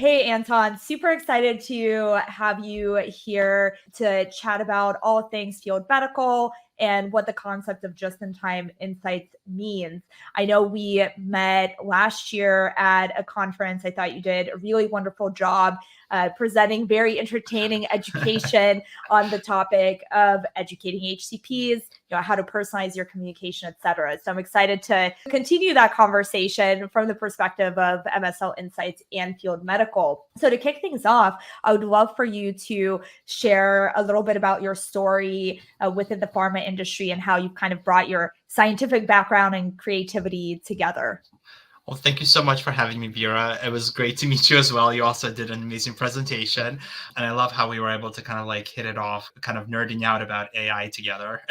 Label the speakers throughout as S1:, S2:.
S1: Hey, Anton, super excited to have you here to chat about all things field medical and what the concept of just-in-time insights means. I know we met last year at a conference. I thought you did a really wonderful job presenting very entertaining education on the topic of educating HCPs, how to personalize your communication, et cetera. So I'm excited to continue that conversation from the perspective of MSL insights and field medical. So to kick things off, I would love for you to share a little bit about your story within the pharma industry and how you've kind of brought your scientific background and creativity together.
S2: Well, thank you so much for having me, Vera. It was great to meet you as well. You also did an amazing presentation. And I love how we were able to kind of like hit it off, kind of nerding out about AI together.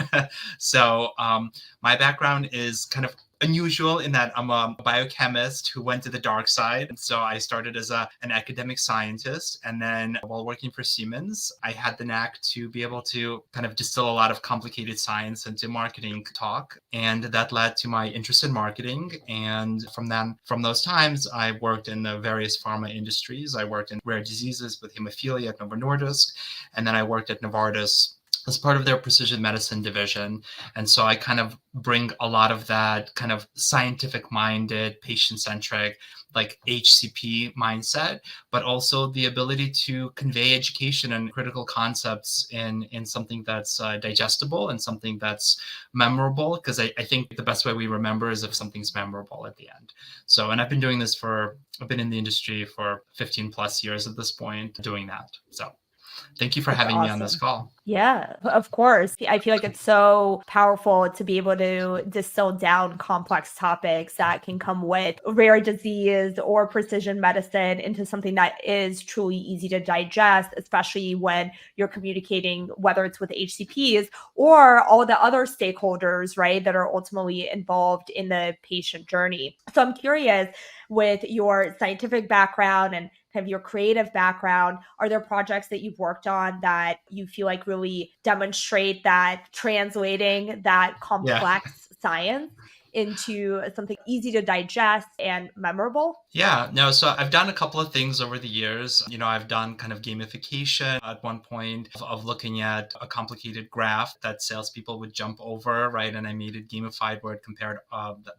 S2: So my background is kind of unusual in that I'm a biochemist who went to the dark side. So I started as an academic scientist. And then while working for Siemens, I had the knack to be able to kind of distill a lot of complicated science into marketing talk. And that led to my interest in marketing. And from those times, I worked in the various pharma industries. I worked in rare diseases with hemophilia at Novo Nordisk. And then I worked at Novartis as part of their precision medicine division. And so I kind of bring a lot of that kind of scientific minded, patient centric, like HCP mindset, but also the ability to convey education and critical concepts in something that's digestible and something that's memorable. Because I think the best way we remember is if something's memorable at the end. So, and I've been in the industry for 15 plus years at this point doing that. So thank you for having me on this call.
S1: Yeah, of course. I feel like it's so powerful to be able to distill down complex topics that can come with rare disease or precision medicine into something that is truly easy to digest, especially when you're communicating, whether it's with HCPs or all the other stakeholders, right, that are ultimately involved in the patient journey. So I'm curious, with your scientific background and kind of your creative background, are there projects that you've worked on that you feel like really demonstrate that translating that complex science into something easy to digest and memorable?
S2: Yeah, no, so I've done a couple of things over the years. I've done kind of gamification at one point of looking at a complicated graph that salespeople would jump over, right? And I made it gamified where it compared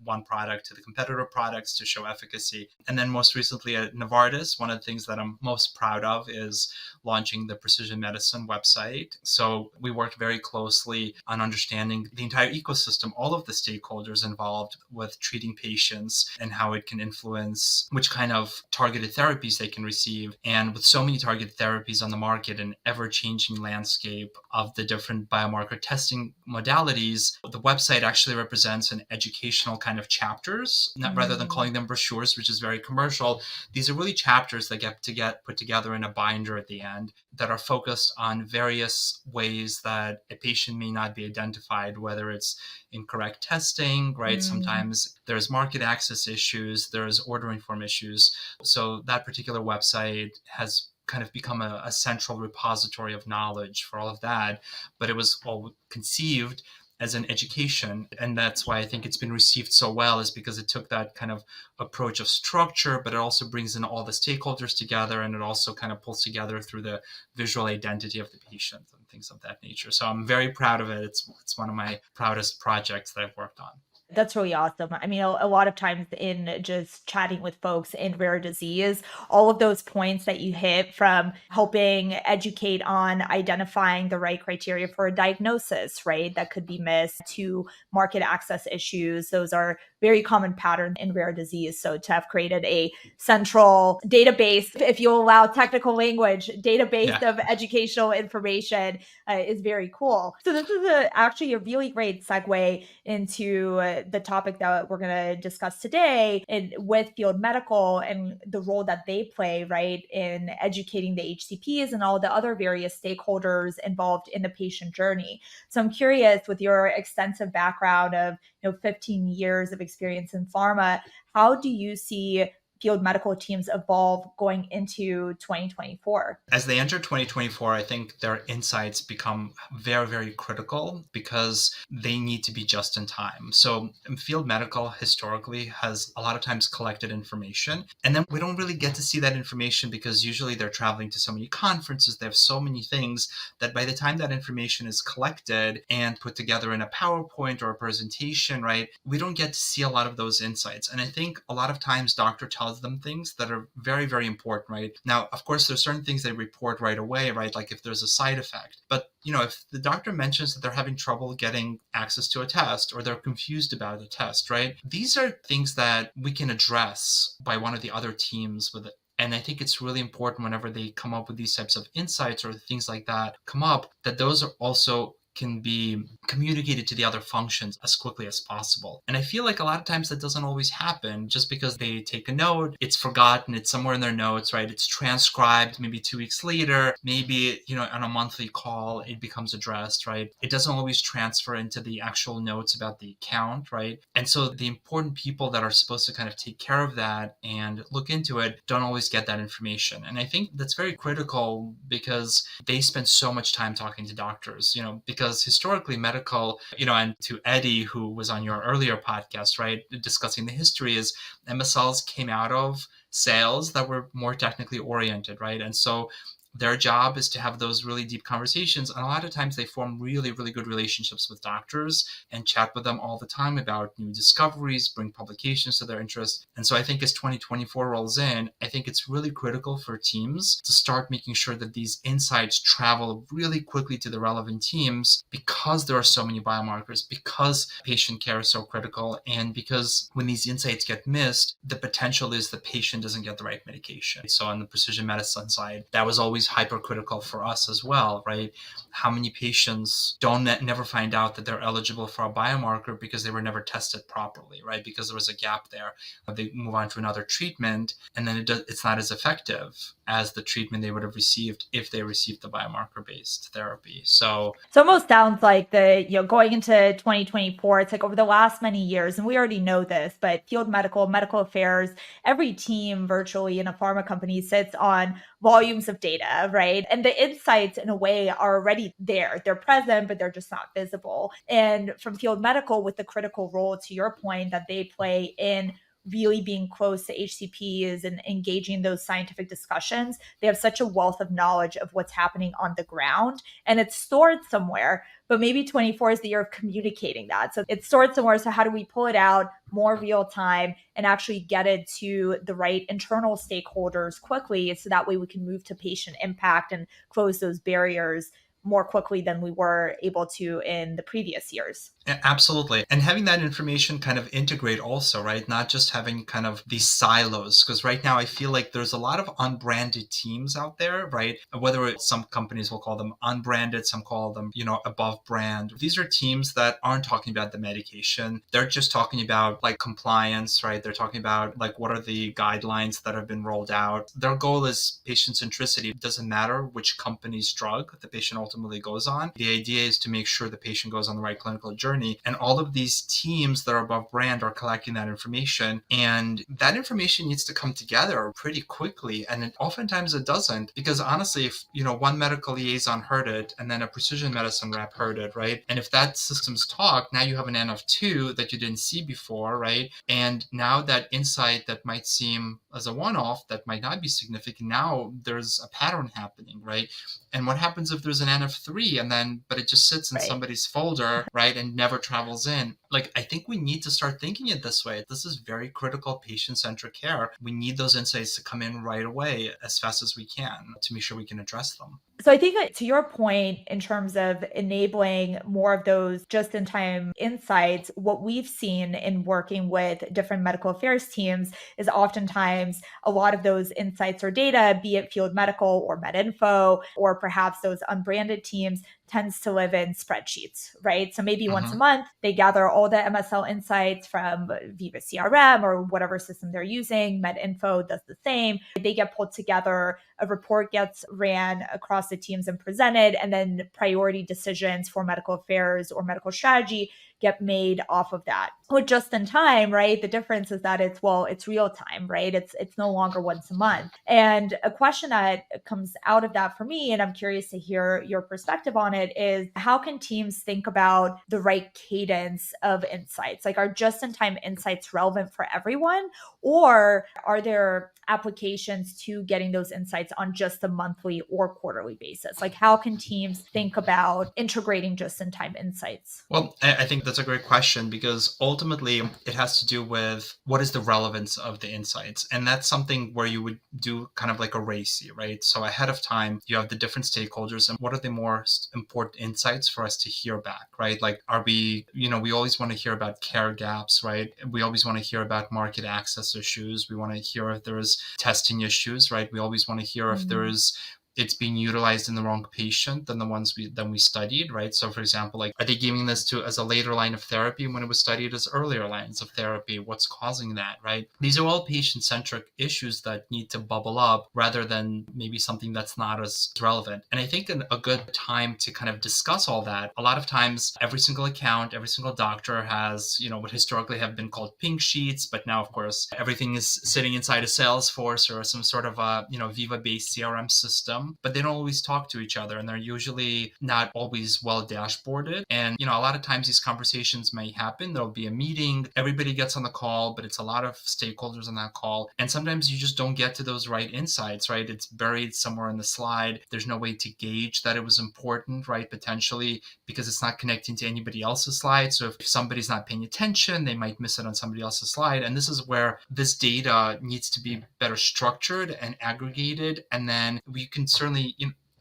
S2: one product to the competitor products to show efficacy. And then most recently at Novartis, one of the things that I'm most proud of is launching the precision medicine website. So we worked very closely on understanding the entire ecosystem, all of the stakeholders involved with treating patients and how it can influence which kind of targeted therapies they can receive. And with so many targeted therapies on the market and ever-changing landscape of the different biomarker testing modalities, the website actually represents an educational kind of chapters, rather than calling them brochures, which is very commercial. These are really chapters that get put together in a binder at the end that are focused on various ways that a patient may not be identified, whether it's incorrect testing, right? Sometimes there's market access issues, there's ordering form issues. So that particular website has kind of become a central repository of knowledge for all of that. But it was all conceived as an education. And that's why I think it's been received so well, is because it took that kind of approach of structure, but it also brings in all the stakeholders together, and it also kind of pulls together through the visual identity of the patient and things of that nature. So I'm very proud of it. It's one of my proudest projects that I've worked on.
S1: That's really awesome. I mean, a lot of times in just chatting with folks in rare disease, all of those points that you hit, from helping educate on identifying the right criteria for a diagnosis, right, that could be missed, to market access issues, those are very common pattern in rare disease. So to have created a central database, if you allow technical language, database of educational information is very cool. So this is actually a really great segue into the topic that we're going to discuss today, and with field medical and the role that they play, right, in educating the HCPs and all the other various stakeholders involved in the patient journey. So I'm curious, with your extensive background of 15 years of experience in pharma, how do you see field medical teams evolve going into 2024?
S2: As they enter 2024, I think their insights become very, very critical because they need to be just in time. So field medical historically has a lot of times collected information, and then we don't really get to see that information because usually they're traveling to so many conferences, they have so many things that by the time that information is collected and put together in a PowerPoint or a presentation, right, we don't get to see a lot of those insights. And I think a lot of times doctor tells them things that are very, very important, right? Now, of course, there's certain things they report right away, right? Like if there's a side effect. But, if the doctor mentions that they're having trouble getting access to a test or they're confused about a test, right? These are things that we can address by one of the other teams with it. And I think it's really important whenever they come up with these types of insights or things like that come up, that those are also can be communicated to the other functions as quickly as possible. And I feel like a lot of times that doesn't always happen just because they take a note, it's forgotten, it's somewhere in their notes, right? It's transcribed maybe 2 weeks later, maybe, on a monthly call, it becomes addressed, right? It doesn't always transfer into the actual notes about the account, right? And so the important people that are supposed to kind of take care of that and look into it don't always get that information. And I think that's very critical because they spend so much time talking to doctors, because historically medical, and to Eddie, who was on your earlier podcast, right, discussing the history, is MSLs came out of sales that were more technically oriented, right? And so their job is to have those really deep conversations. And a lot of times they form really, really good relationships with doctors and chat with them all the time about new discoveries, bring publications to their interest. And so I think as 2024 rolls in, I think it's really critical for teams to start making sure that these insights travel really quickly to the relevant teams because there are so many biomarkers, because patient care is so critical, and because when these insights get missed, the potential is the patient doesn't get the right medication. So on the precision medicine side, that was always hypercritical for us as well, right? How many patients never find out that they're eligible for a biomarker because they were never tested properly, right? Because there was a gap there. They move on to another treatment, and then it's not as effective as the treatment they would have received if they received the biomarker-based therapy. So
S1: it almost sounds like going into 2024, it's like over the last many years, and we already know this, but field medical affairs, every team virtually in a pharma company sits on volumes of data, right? And the insights in a way are already there. They're present, but they're just not visible. And from field medical, with the critical role, to your point, that they play in really being close to HCPs and engaging those scientific discussions, they have such a wealth of knowledge of what's happening on the ground, and it's stored somewhere. But maybe 24 is the year of communicating that. So it's stored somewhere. So how do we pull it out more real time and actually get it to the right internal stakeholders quickly, so that way we can move to patient impact and close those barriers more quickly than we were able to in the previous years?
S2: Yeah, absolutely. And having that information kind of integrate also, right? Not just having kind of these silos. Because right now I feel like there's a lot of unbranded teams out there, right? Whether it's some companies will call them unbranded, some call them, above brand. These are teams that aren't talking about the medication. They're just talking about like compliance, right? They're talking about like what are the guidelines that have been rolled out. Their goal is patient centricity. It doesn't matter which company's drug the patient ultimately goes on. The idea is to make sure the patient goes on the right clinical journey. And all of these teams that are above brand are collecting that information. And that information needs to come together pretty quickly. And oftentimes it doesn't, because honestly, if one medical liaison heard it and then a precision medicine rep heard it, right? And if that system's talk, now you have an N of 2 that you didn't see before, right? And now that insight that might seem as a one-off, that might not be significant, now there's a pattern happening, right? And what happens if there's an N of 3 but it just sits in somebody's folder, right? And never travels in. Like, I think we need to start thinking it this way. This is very critical patient-centric care. We need those insights to come in right away as fast as we can to make sure we can address them.
S1: So I think that, to your point, in terms of enabling more of those just-in-time insights, what we've seen in working with different medical affairs teams is oftentimes a lot of those insights or data, be it field medical or MedInfo, or perhaps those unbranded teams, tends to live in spreadsheets, right? So maybe once a month, they gather all the MSL insights from Viva CRM or whatever system they're using. MedInfo does the same. They get pulled together, a report gets ran across the teams and presented, and then priority decisions for medical affairs or medical strategy get made off of that. With just in time, right? The difference is that it's real time, right? It's no longer once a month. And a question that comes out of that for me, and I'm curious to hear your perspective on it, is how can teams think about the right cadence of insights? Like, are just in time insights relevant for everyone? Or are there applications to getting those insights on just a monthly or quarterly basis? Like, how can teams think about integrating just in time insights?
S2: Well, I think that's a great question because ultimately it has to do with what is the relevance of the insights. And that's something where you would do kind of like a RACI, right? So ahead of time, you have the different stakeholders and what are the most important insights for us to hear back, right? Like, are we, we always want to hear about care gaps, right? We always want to hear about market access issues. We want to hear if there's testing issues, right? We always want to hear if there's it's being utilized in the wrong patient than the ones we studied, right? So for example, like, are they giving this to as a later line of therapy when it was studied as earlier lines of therapy? What's causing that, right? These are all patient-centric issues that need to bubble up rather than maybe something that's not as relevant. And I think a good time to kind of discuss all that, a lot of times every single account, every single doctor has, what historically have been called pink sheets, but now of course everything is sitting inside a Salesforce or some sort of a, Viva-based CRM system. But they don't always talk to each other and they're usually not always well dashboarded. And, a lot of times these conversations may happen. There'll be a meeting, everybody gets on the call, but it's a lot of stakeholders on that call. And sometimes you just don't get to those right insights, right? It's buried somewhere in the slide. There's no way to gauge that it was important, right? Potentially because it's not connecting to anybody else's slide. So if somebody's not paying attention, they might miss it on somebody else's slide. And this is where this data needs to be better structured and aggregated. And then we can certainly,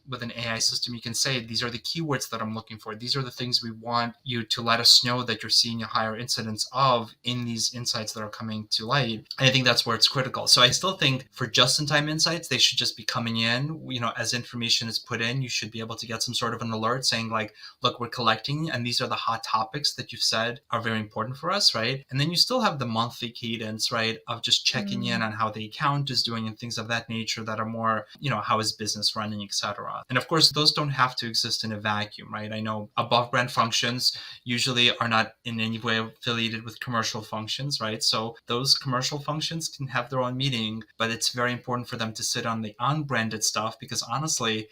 S2: with an AI system, you can say, these are the keywords that I'm looking for. These are the things we want you to let us know that you're seeing a higher incidence of in these insights that are coming to light. And I think that's where it's critical. So I still think for just-in-time insights, they should just be coming in, as information is put in, you should be able to get some sort of an alert saying like, look, we're collecting, and these are the hot topics that you've said are very important for us, right? And then you still have the monthly cadence, right, of just checking in on how the account is doing and things of that nature that are more, how is business running, etc. And of course, those don't have to exist in a vacuum, right? I know above brand functions usually are not in any way affiliated with commercial functions, right? So those commercial functions can have their own meeting, but it's very important for them to sit on the unbranded stuff because honestly,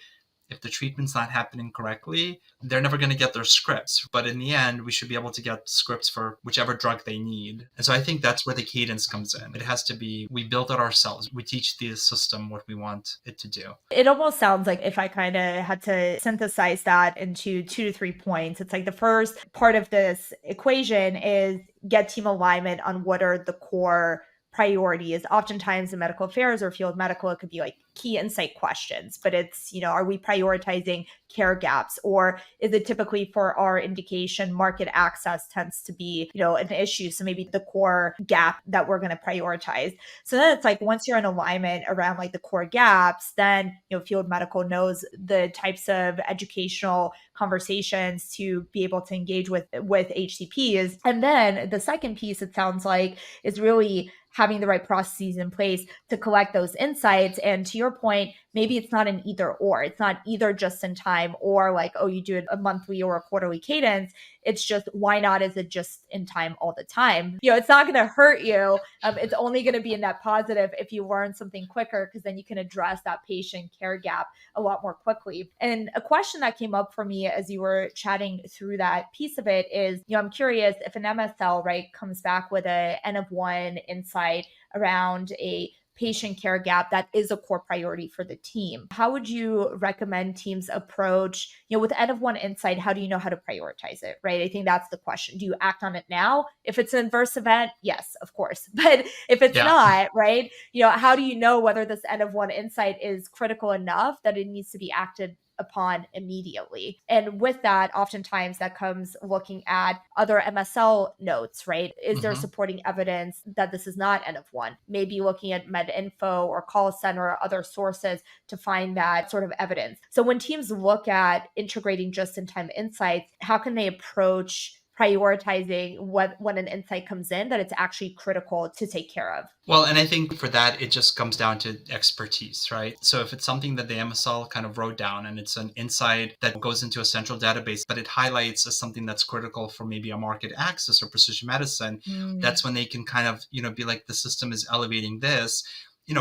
S2: if the treatment's not happening correctly, they're never going to get their scripts. But in the end, we should be able to get scripts for whichever drug they need. And so I think that's where the cadence comes in. It has to be, we build it ourselves. We teach the system what we want it to do.
S1: It almost sounds like if I kind of had to synthesize that into 2 to 3 points, it's like the first part of this equation is get team alignment on what are the core priorities. Oftentimes in medical affairs or field medical, it could be like key insight questions, but it's, are we prioritizing care gaps, or is it typically for our indication, market access tends to be, an issue. So maybe the core gap that we're going to prioritize. So then it's like, once you're in alignment around like the core gaps, then, field medical knows the types of educational conversations to be able to engage with HCPs. And then the second piece, it sounds like, is really having the right processes in place to collect those insights. And to your point, maybe it's not an either or. It's not either just in time or like, oh, you do it a monthly or a quarterly cadence. It's just, why not is it just in time all the time? It's not going to hurt you. It's only going to be in that positive if you learn something quicker, because then you can address that patient care gap a lot more quickly. And a question that came up for me as you were chatting through that piece of it is, I'm curious if an MSL, right, comes back with a N of one insight around a patient care gap that is a core priority for the team. How would you recommend teams approach, with N of one insight, how do you know how to prioritize it, right? I think that's the question. Do you act on it now? If it's an adverse event, yes, of course. But if it's not, right, how do you know whether this N of one insight is critical enough that it needs to be acted upon immediately? And with that, oftentimes that comes looking at other MSL notes, right? Is there supporting evidence that this is not N of one? Maybe looking at MedInfo or call center or other sources to find that sort of evidence. So when teams look at integrating just-in-time insights, how can they approach prioritizing when an insight comes in that it's actually critical to take care of.
S2: Well, and I think for that, it just comes down to expertise, right? So if it's something that the MSL kind of wrote down and it's an insight that goes into a central database, but it highlights as something that's critical for maybe a market access or precision medicine,
S1: Mm.
S2: that's when they can kind of, be like, the system is elevating this.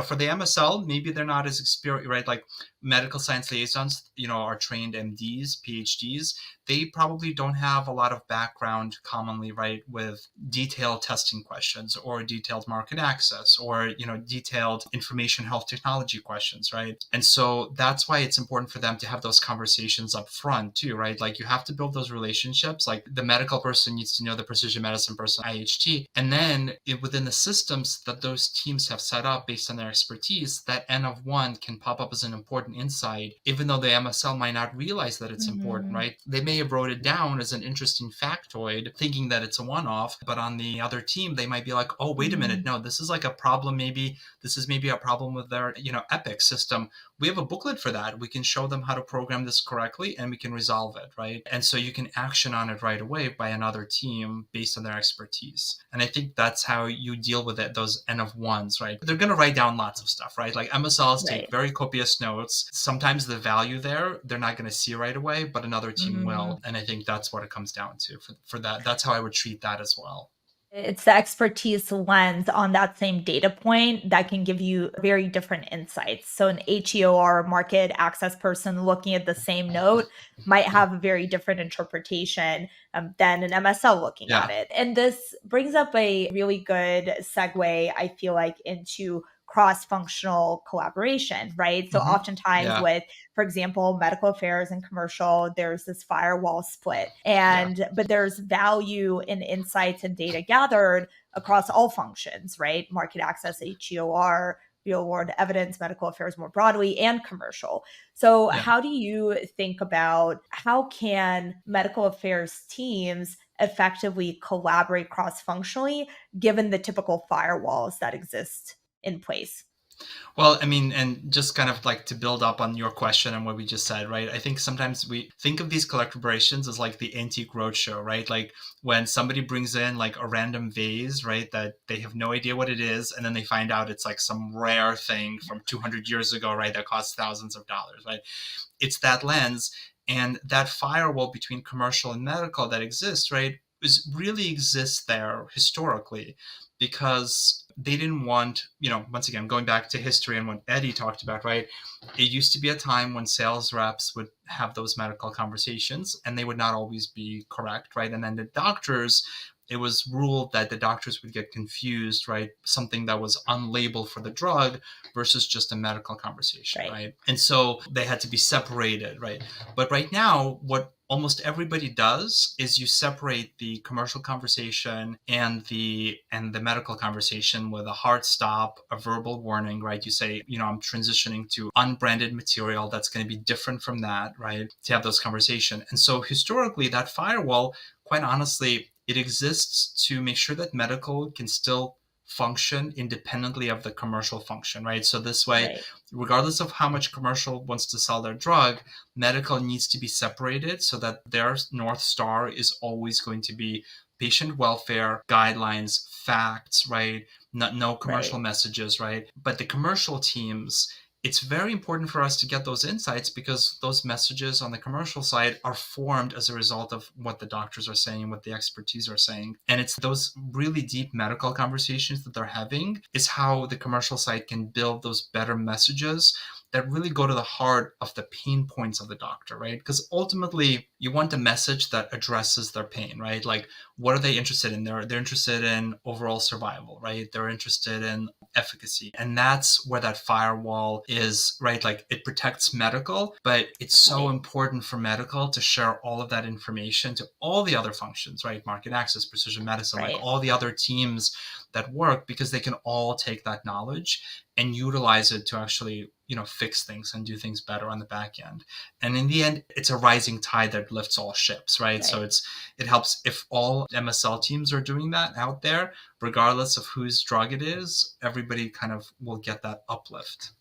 S2: For the MSL, maybe they're not as experienced, right? Like medical science liaisons, are trained MDs, PhDs. They probably don't have a lot of background commonly, right, with detailed testing questions or detailed market access or, detailed information health technology questions, right? And so that's why it's important for them to have those conversations up front too, right? Like you have to build those relationships. Like the medical person needs to know the precision medicine person, IHT. And then within the systems that those teams have set up based on their expertise, that N of one can pop up as an important insight, even though the MSL might not realize that it's important, right? They may have wrote it down as an interesting factoid, thinking that it's a one-off, but on the other team, they might be like, oh, wait a minute, no, this is like a problem. This is maybe a problem with their, Epic system. We have a booklet for that. We can show them how to program this correctly and we can resolve it, right? And so you can action on it right away by another team based on their expertise. And I think that's how you deal with it, those N of ones, right? They're going to write down lots of stuff, right? Like MSLs take very copious notes. Sometimes the value there, they're not going to see right away, but another team will. And I think that's what it comes down to for that. That's how I would treat that as well.
S1: It's the expertise lens on that same data point that can give you very different insights. So an HEOR market access person looking at the same note might have a very different interpretation than an MSL looking at it. And this brings up a really good segue, I feel like, into cross-functional collaboration, right? So oftentimes with, for example, medical affairs and commercial, there's this firewall split. But there's value in insights and data gathered across all functions, right? Market access, HEOR, real world evidence, medical affairs more broadly, and commercial. So how do you think about how can medical affairs teams effectively collaborate cross-functionally given the typical firewalls that exist in place?
S2: Well, I mean, and just kind of like to build up on your question and what we just said, right? I think sometimes we think of these collaborations as like the antique roadshow, right? Like when somebody brings in like a random vase, right, that they have no idea what it is, and then they find out it's like some rare thing from 200 years ago, right, that costs thousands of dollars, right? It's that lens. And that firewall between commercial and medical that exists, right, really exists there historically because they didn't want, once again, going back to history and what Eddie talked about, right? It used to be a time when sales reps would have those medical conversations and they would not always be correct, right? And then the doctors, it was ruled that the doctors would get confused, right? Something that was unlabeled for the drug versus just a medical conversation, right? And so they had to be separated, right? But right now, what almost everybody does is you separate the commercial conversation and the medical conversation with a hard stop, a verbal warning, right? You say, I'm transitioning to unbranded material that's going to be different from that, right? To have those conversations. And so historically, that firewall, quite honestly, it exists to make sure that medical can still function independently of the commercial function, right? So this way, regardless of how much commercial wants to sell their drug, medical needs to be separated so that their North Star is always going to be patient welfare, guidelines, facts, right? No commercial messages, right? But the commercial teams, it's very important for us to get those insights because those messages on the commercial side are formed as a result of what the doctors are saying and what the expertise are saying. And it's those really deep medical conversations that they're having is how the commercial side can build those better messages that really go to the heart of the pain points of the doctor, right? Because ultimately, you want a message that addresses their pain, right? Like, what are they interested in? They're interested in overall survival, right? They're interested in efficacy. And that's where that firewall is, right? Like, it protects medical, but it's so important for medical to share all of that information to all the other functions, right? Market access, precision medicine, like all the other teams that work, because they can all take that knowledge and utilize it to actually, fix things and do things better on the back end. And in the end, it's a rising tide that lifts all ships, right? So it helps if all MSL teams are doing that out there, regardless of whose drug it is, everybody kind of will get that uplift.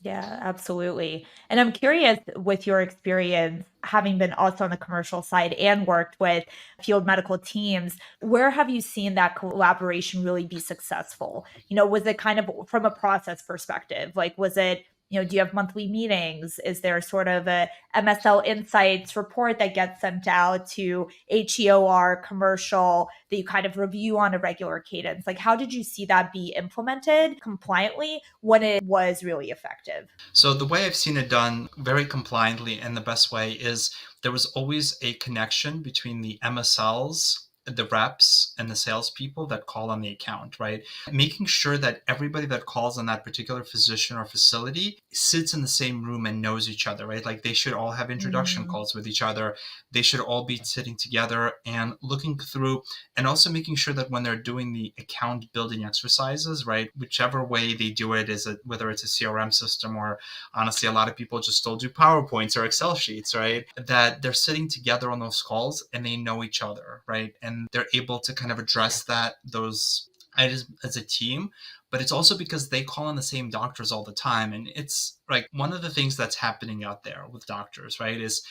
S1: Yeah, absolutely. And I'm curious, with your experience, having been also on the commercial side and worked with field medical teams, where have you seen that collaboration really be successful? Was it kind of from a process perspective? Like, was it, do you have monthly meetings? Is there sort of a MSL insights report that gets sent out to HEOR commercial that you kind of review on a regular cadence? Like, how did you see that be implemented compliantly when it was really effective?
S2: So the way I've seen it done very compliantly and the best way is there was always a connection between the MSLs, the reps, and the salespeople that call on the account, right? Making sure that everybody that calls on that particular physician or facility sits in the same room and knows each other, right? Like they should all have introduction
S1: Mm,
S2: calls with each other. They should all be sitting together and looking through, and also making sure that when they're doing the account building exercises, right, whichever way they do it, whether it's a CRM system or honestly, a lot of people just still do PowerPoints or Excel sheets, right? That they're sitting together on those calls and they know each other, right? And they're able to kind of address those items as a team. But it's also because they call on the same doctors all the time. And it's like one of the things that's happening out there with doctors, right, is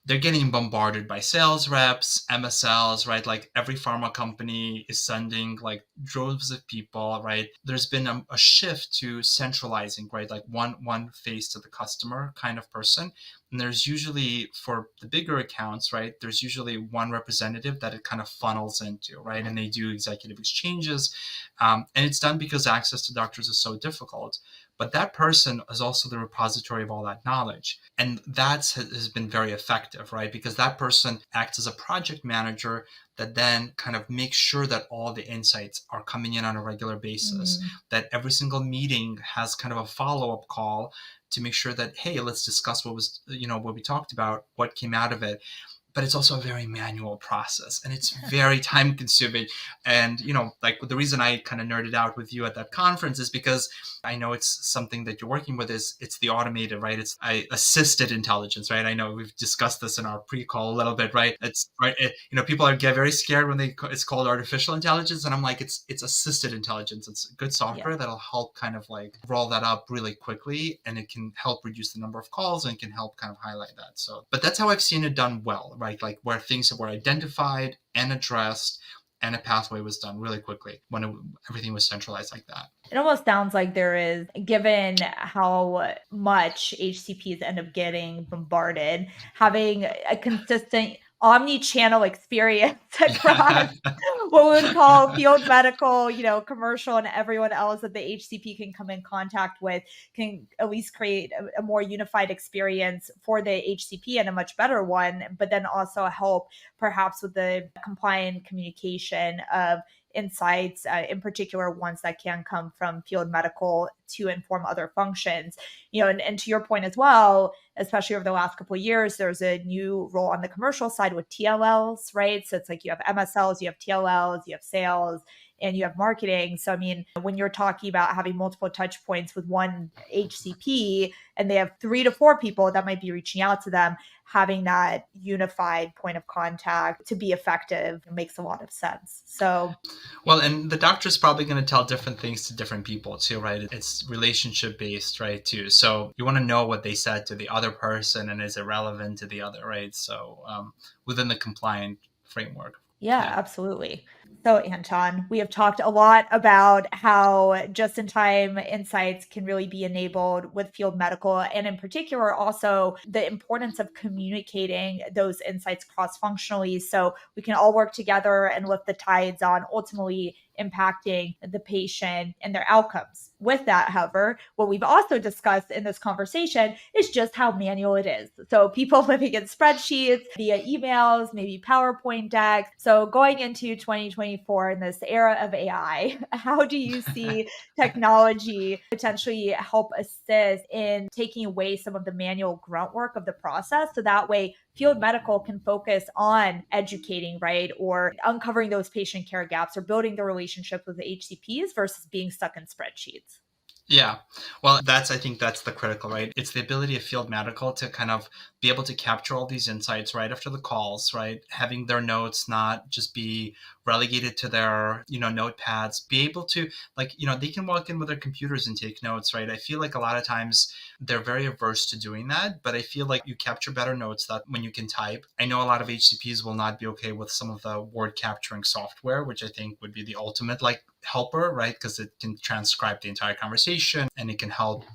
S2: they're getting bombarded by sales reps, MSLs, right? Like every pharma company is sending like droves of people, right? There's been a shift to centralizing, right? Like one face to the customer kind of person. And there's usually for the bigger accounts, right? There's usually one representative that it kind of funnels into, right? And they do executive exchanges, and it's done because access to doctors is so difficult. But that person is also the repository of all that knowledge. And that has been very effective, right? Because that person acts as a project manager that then kind of makes sure that all the insights are coming in on a regular basis,
S1: mm.
S2: that every single meeting has kind of a follow-up call to make sure that, hey, let's discuss what we talked about, what came out of it. But it's also a very manual process and it's very time consuming. And, like the reason I kind of nerded out with you at that conference is because I know it's something that you're working with is it's the automated, right? It's assisted intelligence, right? I know we've discussed this in our pre-call a little bit, right? It's right. People get very scared when it's called artificial intelligence. And I'm like, it's assisted intelligence. It's good
S1: Yeah.
S2: software that'll help kind of like roll that up really quickly. And it can help reduce the number of calls and it can help kind of highlight that. So, but that's how I've seen it done well, right? Like where things were identified and addressed and a pathway was done really quickly when everything was centralized like that.
S1: It almost sounds like there is, given how much HCPs end up getting bombarded, having a consistent omni-channel experience across what we would call field medical, commercial, and everyone else that the HCP can come in contact with can at least create a more unified experience for the HCP and a much better one, but then also help perhaps with the compliant communication of insights, in particular ones that can come from field medical to inform other functions. And to your point as well, especially over the last couple of years, there's a new role on the commercial side with TLLs, right? So it's like you have MSLs, you have TLLs, you have sales, and you have marketing. So, I mean, when you're talking about having multiple touch points with one HCP and they have 3 to 4 people that might be reaching out to them, having that unified point of contact to be effective makes a lot of sense. So,
S2: Well, and the doctor's probably going to tell different things to different people too, right? It's relationship based, right? Too. So you want to know what they said to the other person and is it relevant to the other, right? So within the compliant framework.
S1: yeah,
S2: Yeah.
S1: absolutely. So, Anton, we have talked a lot about how just in time insights can really be enabled with field medical, and in particular, also the importance of communicating those insights cross functionally so we can all work together and lift the tides on ultimately impacting the patient and their outcomes. With that, however, what we've also discussed in this conversation is just how manual it is. So, people living in spreadsheets, via emails, maybe PowerPoint decks. So, going into 2024 in this era of AI, how do you see technology potentially help assist in taking away some of the manual grunt work of the process so that way field medical can focus on educating, right? Or uncovering those patient care gaps or building the relationship with the HCPs versus being stuck in spreadsheets?
S2: Yeah. Well, I think that's the critical, right? It's the ability of field medical to kind of be able to capture all these insights right after the calls, right? Having their notes not just be relegated to their, notepads, be able to, they can walk in with their computers and take notes, right? I feel like a lot of times they're very averse to doing that, but I feel like you capture better notes that when you can type. I know a lot of HCPs will not be okay with some of the word capturing software, which I think would be the ultimate helper, right? Because it can transcribe the entire conversation and it can help,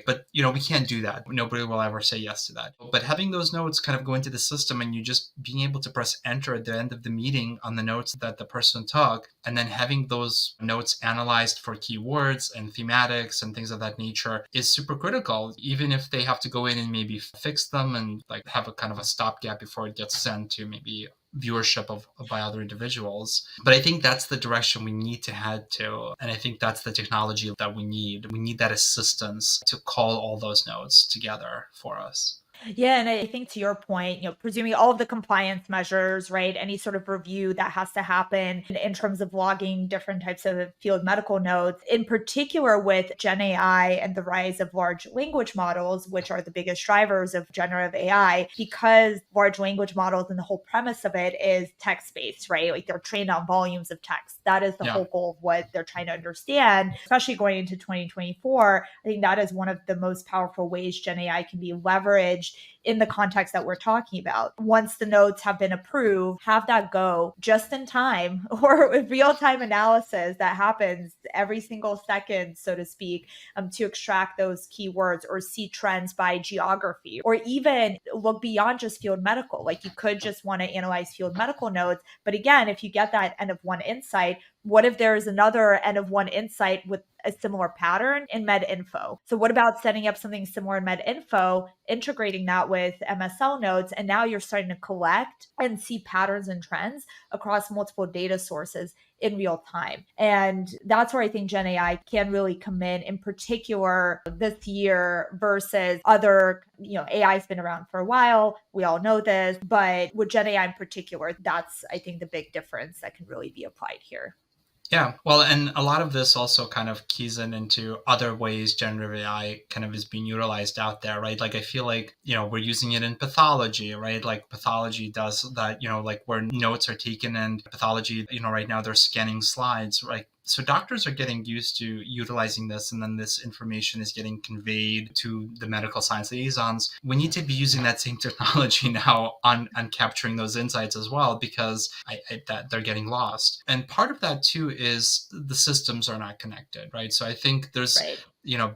S2: but we can't do that. Nobody will ever say yes to that. But having those notes kind of go into the system and you just being able to press enter at the end of the meeting on the notes that the person took, and then having those notes analyzed for keywords and thematics and things of that nature is super critical, even if they have to go in and maybe fix them and have a kind of a stopgap before it gets sent to maybe viewership by other individuals. But I think that's the direction we need to head to. And I think that's the technology that we need. We need that assistance to call all those nodes together for us.
S1: Yeah, and I think to your point, presuming all of the compliance measures, right? Any sort of review that has to happen in terms of logging different types of field medical notes, in particular with Gen AI and the rise of large language models, which are the biggest drivers of generative AI, because large language models and the whole premise of it is text-based, right? Like they're trained on volumes of text. That is the whole goal of what they're trying to understand, especially going into 2024. I think that is one of the most powerful ways Gen AI can be leveraged in the context that we're talking about. Once the notes have been approved, have that go just in time, or real-time analysis that happens every single second, so to speak, to extract those keywords or see trends by geography, or even look beyond just field medical. Like you could just want to analyze field medical notes. But again, if you get that N of 1 insight, what if there's another N of 1 insight with a similar pattern in med info? So what about setting up something similar in med info, integrating that with MSL notes, and now you're starting to collect and see patterns and trends across multiple data sources in real time. And that's where I think Gen AI can really come in particular this year versus other, AI has been around for a while. We all know this, but with Gen AI in particular, that's, I think, the big difference that can really be applied here.
S2: Yeah, well, and a lot of this also kind of keys into other ways generative AI kind of is being utilized out there, right? Like I feel like, we're using it in pathology, right? Like pathology does that, like where notes are taken and pathology, right now they're scanning slides, right? So doctors are getting used to utilizing this, and then this information is getting conveyed to the medical science liaisons. We need to be using that same technology now on capturing those insights as well, because that they're getting lost. And part of that too is the systems are not connected, right? So I think there's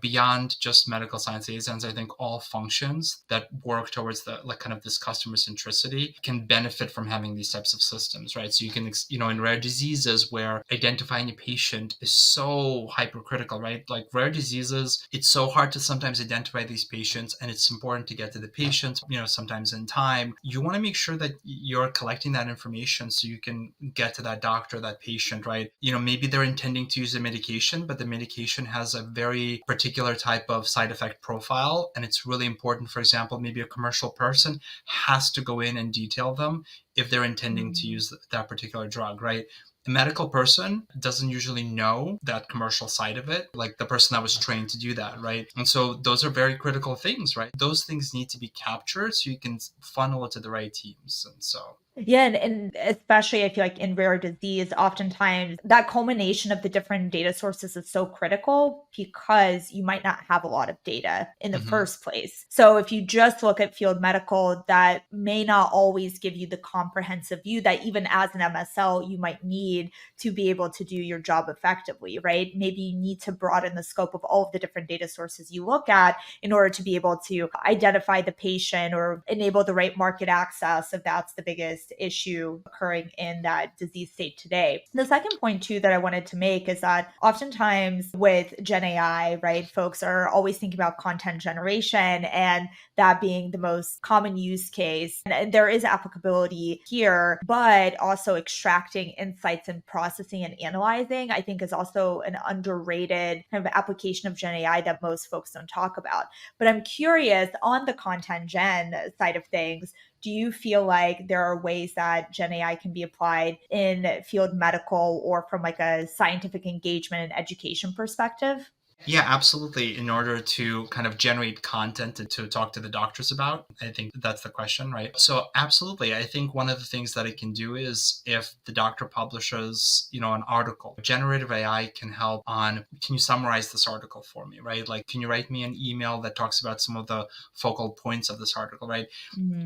S2: beyond just medical science liaisons, I think all functions that work towards the kind of this customer centricity can benefit from having these types of systems, right? So you can, in rare diseases where identifying a patient is so hypercritical, right? Like rare diseases, it's so hard to sometimes identify these patients, and it's important to get to the patients, sometimes in time. You want to make sure that you're collecting that information so you can get to that doctor, that patient, right? Maybe they're intending to use a medication, but the medication has a very particular type of side effect profile, and it's really important. For example, maybe a commercial person has to go in and detail them if they're intending to use that particular drug, right? A medical person doesn't usually know that commercial side of it, like the person that was trained to do that, right? And so those are very critical things, right? Those things need to be captured so you can funnel it to the right teams. And so
S1: Yeah, and especially I feel like in rare disease, oftentimes that culmination of the different data sources is so critical because you might not have a lot of data in the first place. So if you just look at field medical, that may not always give you the comprehensive view that even as an MSL, you might need to be able to do your job effectively, right? Maybe you need to broaden the scope of all of the different data sources you look at in order to be able to identify the patient or enable the right market access if that's the biggest issue occurring in that disease state today. The second point too that I wanted to make is that oftentimes with Gen AI, right, folks are always thinking about content generation and that being the most common use case. And there is applicability here, but also extracting insights and processing and analyzing, I think is also an underrated kind of application of Gen AI that most folks don't talk about. But I'm curious on the content gen side of things, do you feel like there are ways that Gen AI can be applied in field medical or from like a scientific engagement and education perspective?
S2: Yeah, absolutely. In order to kind of generate content to talk to the doctors about, I think that's the question, right? So, absolutely. I think one of the things that it can do is if the doctor publishes, an article, generative AI can help on, can you summarize this article for me, right? Like, can you write me an email that talks about some of the focal points of this article, right?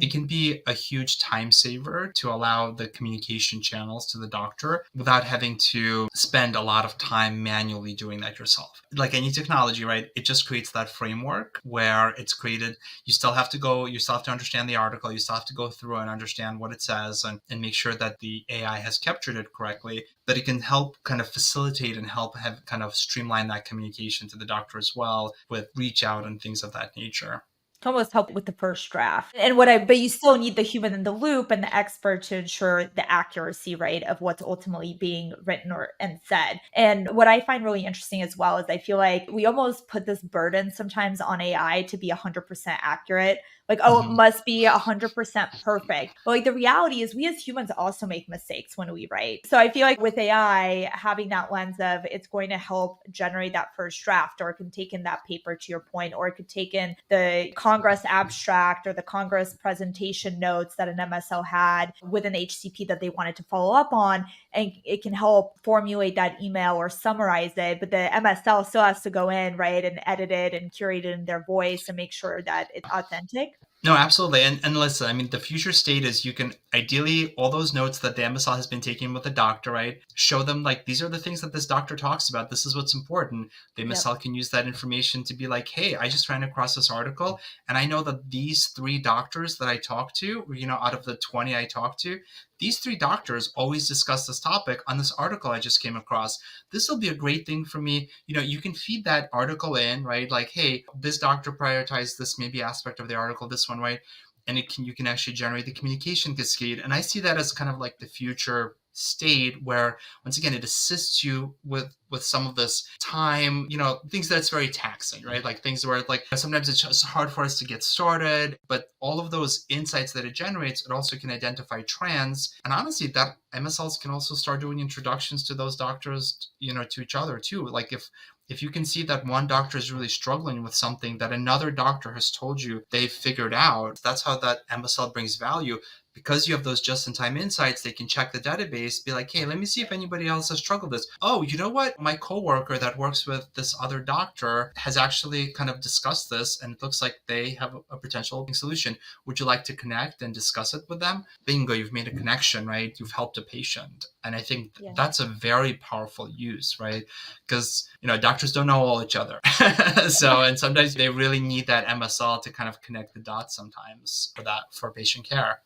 S2: It can be a huge time saver to allow the communication channels to the doctor without having to spend a lot of time manually doing that yourself. Like any technology, right? It just creates that framework where it's created. You still have to go, you still have to understand the article, you still have to go through and understand what it says and make sure that the AI has captured it correctly, that it can help kind of facilitate and help have kind of streamline that communication to the doctor as well with reach out and things of that nature.
S1: To almost help with the first draft. But you still need the human in the loop and the expert to ensure the accuracy, right, of what's ultimately being written or and said. And what I find really interesting as well is I feel like we almost put this burden sometimes on AI to be 100% accurate. Like, oh, it
S2: Mhm.
S1: must be 100% perfect. But like the reality is we as humans also make mistakes when we write. So I feel like with AI, having that lens of it's going to help generate that first draft, or it can take in that paper to your point, or it could take in the Congress abstract or the Congress presentation notes that an MSL had with an HCP that they wanted to follow up on. And it can help formulate that email or summarize it. But the MSL still has to go in, right, and edit it and curate it in their voice and make sure that it's authentic.
S2: No, absolutely. And listen, I mean, the future state is you can ideally, all those notes that the MSL has been taking with the doctor, right? Show them like, these are the things that this doctor talks about. This is what's important. The
S1: Yep.
S2: MSL can use that information to be like, hey, I just ran across this article and I know that these three doctors that I talked to, out of the 20 I talked to, these three doctors always discuss this topic on this article I just came across. This will be a great thing for me. You can feed that article in, right? Like, hey, this doctor prioritized this maybe aspect of the article, this one, right? And you can actually generate the communication cascade. And I see that as kind of like the future state where once again it assists you with some of this time, things that's very taxing, right? Like things where like sometimes it's just hard for us to get started, but all of those insights that it generates, it also can identify trends. And honestly, that MSLs can also start doing introductions to those doctors, to each other too. Like if you can see that one doctor is really struggling with something that another doctor has told you they've figured out, that's how that MSL brings value. Because you have those just-in-time insights, they can check the database, be like, hey, let me see if anybody else has struggled with this. Oh, you know what? My coworker that works with this other doctor has actually kind of discussed this, and it looks like they have a potential solution. Would you like to connect and discuss it with them? Bingo, you've made a connection, right? You've helped a patient. And I think
S1: Yeah.
S2: that's a very powerful use, right? Because, doctors don't know all each other. And sometimes they really need that MSL to kind of connect the dots sometimes for patient care.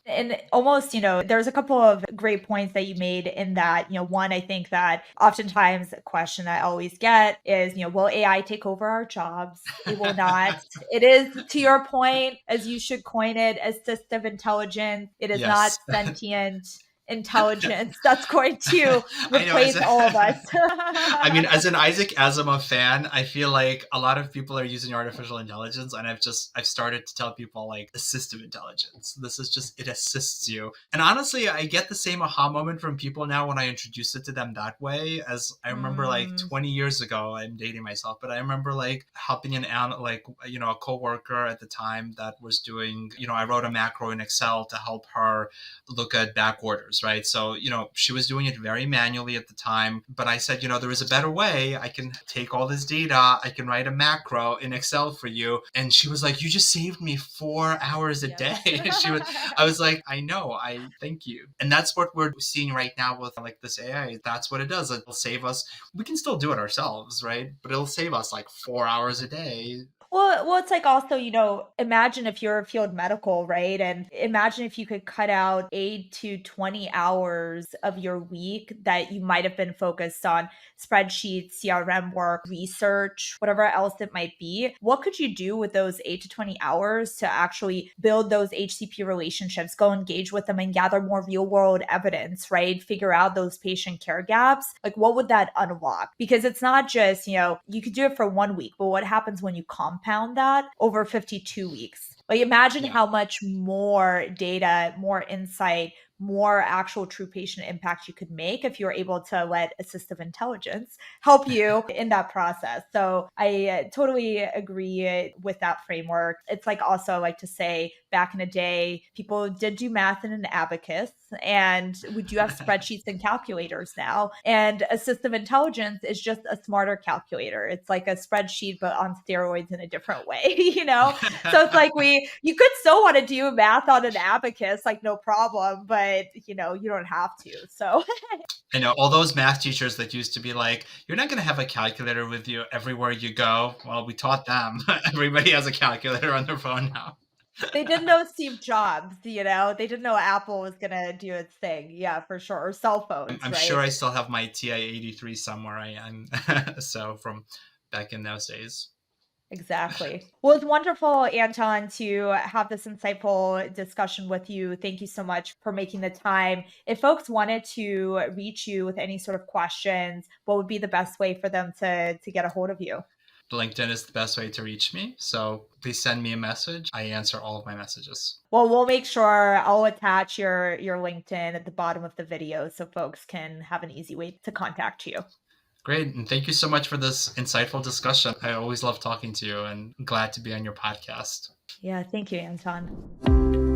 S1: And almost, there's a couple of great points that you made in that. One, I think that oftentimes a question I always get is, will AI take over our jobs? It will not. It is, to your point, as you should coin it, assistive intelligence. It is not
S2: Yes.
S1: sentient intelligence that's going to
S2: I know.
S1: replace all of us.
S2: I mean, as an Isaac Asimov fan, I feel like a lot of people are using artificial intelligence, and I've started to tell people like assistive intelligence. This is just, it assists you. And honestly, I get the same aha moment from people now when I introduce it to them that way. As I remember, like
S1: Mm,
S2: 20 years ago, I'm dating myself, but I remember like helping a coworker at the time that was doing, I wrote a macro in Excel to help her look at back orders, right? So, she was doing it very manually at the time, but I said, there is a better way. I can take all this data, I can write a macro in Excel for you. And she was like, you just saved me 4 hours a
S1: yes.
S2: day. I was like, I know, I thank you. And that's what we're seeing right now with like this AI. That's what it does. It'll save us. We can still do it ourselves, right? But it'll save us like 4 hours a day.
S1: Well, it's like also, imagine if you're field medical, right? And imagine if you could cut out 8 to 20 hours of your week that you might have been focused on spreadsheets, CRM work, research, whatever else it might be. What could you do with those 8 to 20 hours to actually build those HCP relationships, go engage with them and gather more real world evidence, right? Figure out those patient care gaps. Like, what would that unlock? Because it's not just, you could do it for 1 week, but what happens when you compound that over 52 weeks? Like, imagine
S2: Yeah.
S1: how much more data, more insight, more actual true patient impact you could make if you're able to let assistive intelligence help you in that process. So I totally agree with that framework. It's like also like to say back in the day, people did do math in an abacus, and we do have spreadsheets and calculators now. And assistive intelligence is just a smarter calculator. It's like a spreadsheet, but on steroids in a different way, you know? So it's like you could still want to do math on an abacus, like no problem, but you don't have to. So
S2: All those math teachers that used to be like, you're not going to have a calculator with you everywhere you go. Well, we taught them. Everybody has a calculator on their phone now.
S1: they didn't know Steve Jobs, they didn't know Apple was going to do its thing. Yeah, for sure. Or cell phones,
S2: I'm sure
S1: right?
S2: I still have my TI-83 somewhere. I'm so from back in those days.
S1: Exactly. Well, it's wonderful, Anton, to have this insightful discussion with you. Thank you so much for making the time. If folks wanted to reach you with any sort of questions, what would be the best way for them to get a hold of you?
S2: LinkedIn is the best way to reach me. So please send me a message. I answer all of my messages.
S1: Well, we'll make sure I'll attach your LinkedIn at the bottom of the video so folks can have an easy way to contact you.
S2: Great. And thank you so much for this insightful discussion. I always love talking to you and glad to be on your podcast.
S1: Yeah, thank you, Anton.